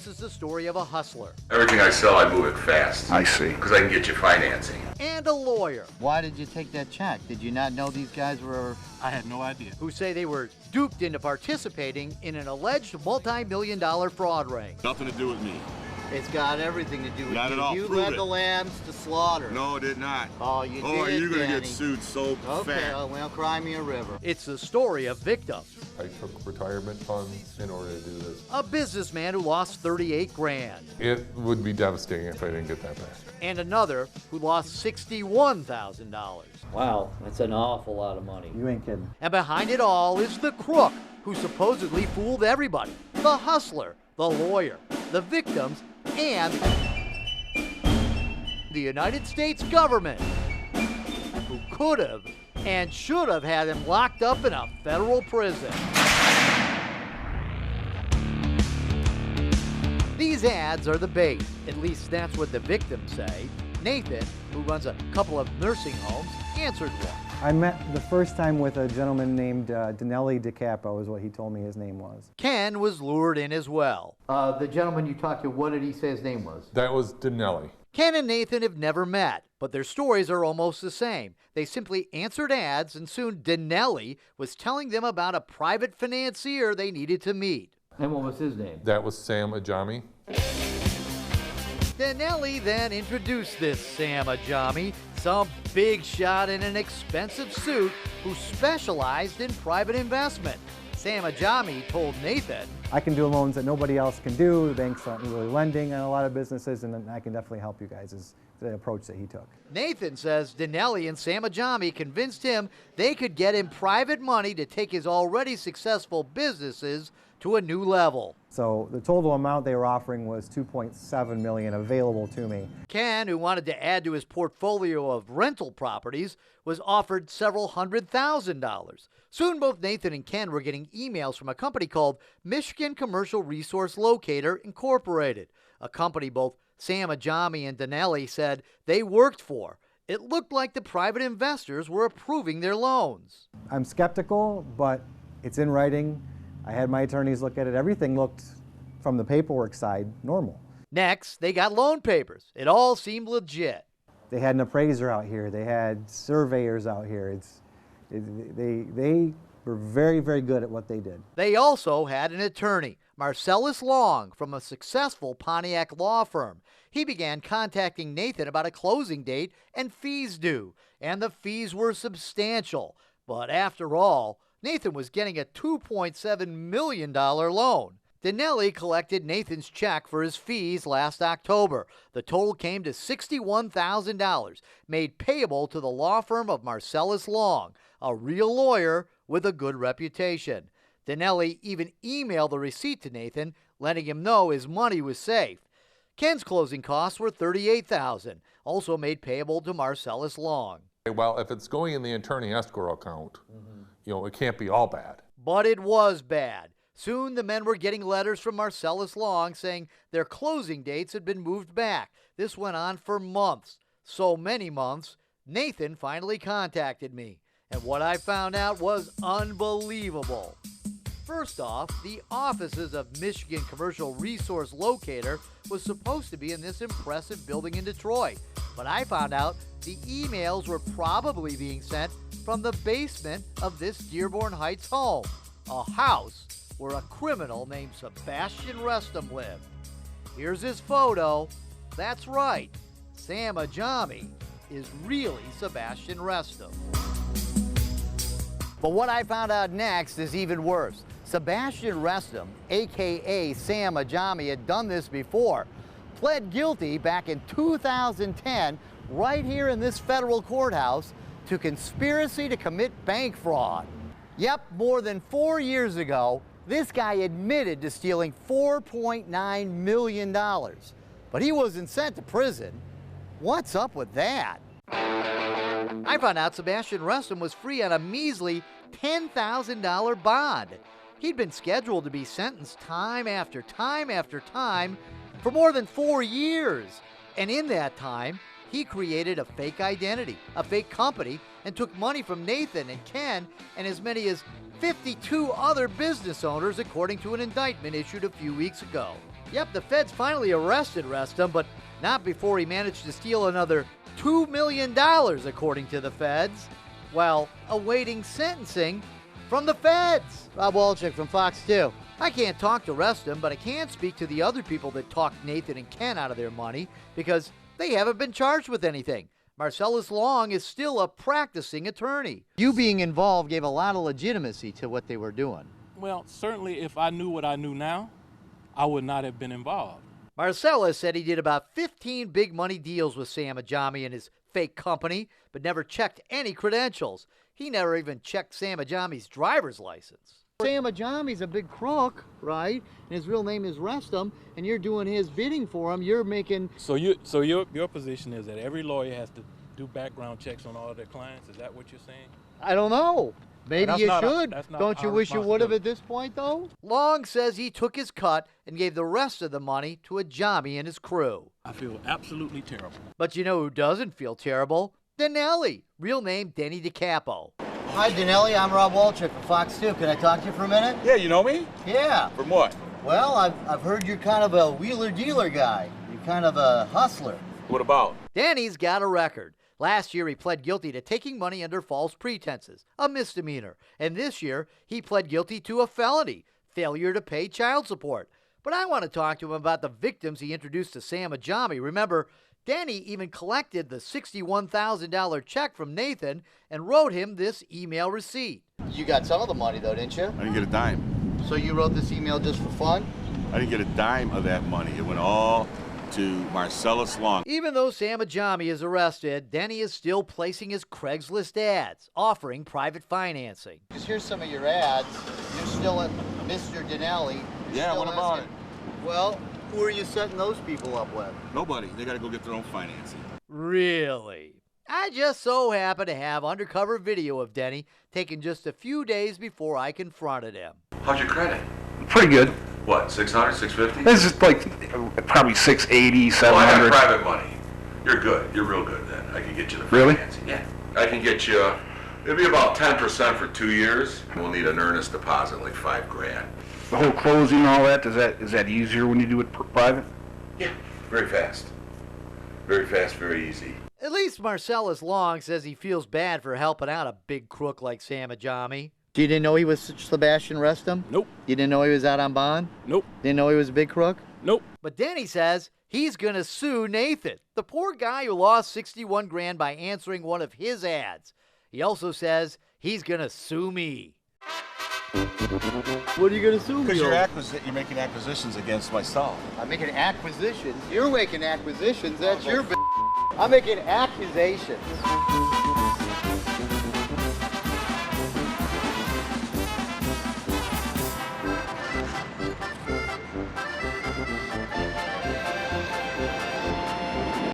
is the story of a hustler. Everything I sell, I move it fast. I see. Because I can get you financing. And a lawyer. Why did you take that check? Did you not know these guys were... I had no idea. Who say they were duped into participating in an alleged multi-million-dollar fraud ring. Nothing to do with me. It's got everything to do with Not you. at all. You Prove led it. the lambs to slaughter. No, it did not. Oh, you did, are you going to Danny. get sued so Okay, fat? well, cry me a river. It's the story of victims. I took retirement funds in order to do this. A businessman who lost 38 grand. It would be devastating if I didn't get that back. And another who lost $61,000. Wow, that's an awful lot of money. You ain't kidding. And behind it all is the crook who supposedly fooled everybody. The hustler, the lawyer, the victims, and the United States government, who could have and should have had him locked up in a federal prison. These ads are the bait. At least that's what the victims say. Nathan, who runs a couple of nursing homes, answered one. I met the first time with a gentleman named Dinelli DiCapo is what he told me his name was. Ken was lured in as well. The gentleman you talked to, what did he say his name was? That was Dinelli. Ken and Nathan have never met, but their stories are almost the same. They simply answered ads, and soon Dinelli was telling them about a private financier they needed to meet. And what was his name? That was Sam Ajami. Dinelli then introduced this Sam Ajami, some big shot in an expensive suit who specialized in private investment. Sam Ajami told Nathan, I can do loans that nobody else can do. The banks aren't really lending on a lot of businesses, and I can definitely help you guys, is the approach that he took. Nathan says Dinelli and Sam Ajami convinced him they could get him private money to take his already successful businesses to a new level. So the total amount they were offering was $2.7 million available to me. Ken, who wanted to add to his portfolio of rental properties, was offered several $100,000. Soon both Nathan and Ken were getting emails from a company called Michigan Commercial Resource Locator Incorporated, a company both Sam Ajami and Dinelli said they worked for. It looked like the private investors were approving their loans. I'm skeptical, but it's in writing. I had my attorneys look at it. Everything looked, from the paperwork side, normal. Next, they got loan papers. It all seemed legit. They had an appraiser out here. They had surveyors out here. They were very, very good at what they did. They also had an attorney, Marcellus Long, from a successful Pontiac law firm. He began contacting Nathan about a closing date and fees due, and the fees were substantial. But after all, Nathan was getting a $2.7 million loan. Dinelli collected Nathan's check for his fees last October. The total came to $61,000, made payable to the law firm of Marcellus Long, a real lawyer with a good reputation. Dinelli even emailed the receipt to Nathan, letting him know his money was safe. Ken's closing costs were $38,000, also made payable to Marcellus Long. Well, if it's going in the attorney escrow account, it can't be all bad. But it was bad. Soon the men were getting letters from Marcellus Long saying their closing dates had been moved back. This went on for months. So many months, Nathan finally contacted me. And what I found out was unbelievable. First off, the offices of Michigan Commercial Resource Locator was supposed to be in this impressive building in Detroit. But I found out the emails were probably being sent from the basement of this Dearborn Heights home, a house where a criminal named Sebastian Restum lived. Here's his photo. That's right, Sam Ajami is really Sebastian Restum. But what I found out next is even worse. Sebastian Restum, a.k.a. Sam Ajami, had done this before. Pled guilty back in 2010, right here in this federal courthouse, to conspiracy to commit bank fraud. Yep, more than 4 years ago, this guy admitted to stealing $4.9 million. But he wasn't sent to prison. What's up with that? I found out Sebastian Restum was free on a measly $10,000 bond. He'd been scheduled to be sentenced time after time after time for more than 4 years. And in that time, he created a fake identity, a fake company, and took money from Nathan and Ken and as many as 52 other business owners, according to an indictment issued a few weeks ago. Yep, the feds finally arrested Reston, but not before he managed to steal another $2 million, according to the feds, while awaiting sentencing from the feds. Rob Wolchek from Fox 2. I can't talk to Reston, but I can speak to the other people that talked Nathan and Ken out of their money because they haven't been charged with anything. Marcellus Long is still a practicing attorney. You being involved gave a lot of legitimacy to what they were doing. Well, certainly if I knew what I knew now, I would not have been involved. Marcellus said he did about 15 big money deals with Sam Ajami and his fake company, but never checked any credentials. He never even checked Sam Ajami's driver's license. Sam Ajami's a big crook, right? And his real name is Reston, and you're doing his bidding for him. You're making... So your position is that every lawyer has to do background checks on all their clients? Is that what you're saying? I don't know. Maybe you should. Don't you wish you would have at this point, though? Long says he took his cut and gave the rest of the money to Ajami and his crew. I feel absolutely terrible. But you know who doesn't feel terrible? Danelli, real name Denny DiCapo. Hi, Danelli. I'm Rob Wolchek from Fox 2. Can I talk to you for a minute? Yeah, you know me? Yeah. From what? Well, I've heard you're kind of a wheeler-dealer guy. You're kind of a hustler. What about? Danny's got a record. Last year, he pled guilty to taking money under false pretenses, a misdemeanor. And this year, he pled guilty to a felony, failure to pay child support. But I want to talk to him about the victims he introduced to Sam Ajami. Remember, Danny even collected the $61,000 check from Nathan and wrote him this email receipt. You got some of the money, though, didn't you? I didn't get a dime. So you wrote this email just for fun? I didn't get a dime of that money. It went all to Marcellus Long. Even though Sam Ajami is arrested, Denny is still placing his Craigslist ads, offering private financing. Just here's some of your ads. You're still at Mr. Danelli. Yeah, what about it? Well, who are you setting those people up with? Nobody. They got to go get their own financing. Really? I just so happen to have undercover video of Denny taken just a few days before I confronted him. How's your credit? Pretty good. What, 600, 650? This is like probably 680, Well, I 700. got private money. You're good. You're real good then. I can get you the Really? financing. Yeah. I can get you, it'll be about 10% for 2 years. We'll need an earnest deposit, like $5,000. The whole closing and all that, is that easier when you do it private? Yeah, very fast. Very fast, very easy. At least Marcellus Long says he feels bad for helping out a big crook like Sam Ajami. You didn't know he was Sebastian Reston? Nope. You didn't know he was out on bond? Nope. Didn't know he was a big crook? Nope. But Denny says he's gonna sue Nathan, the poor guy who lost $61,000 by answering one of his ads. He also says he's gonna sue me. What are you gonna sue me? Because you're making acquisitions against myself. I'm making acquisitions. You're making acquisitions. That's your I'm making accusations.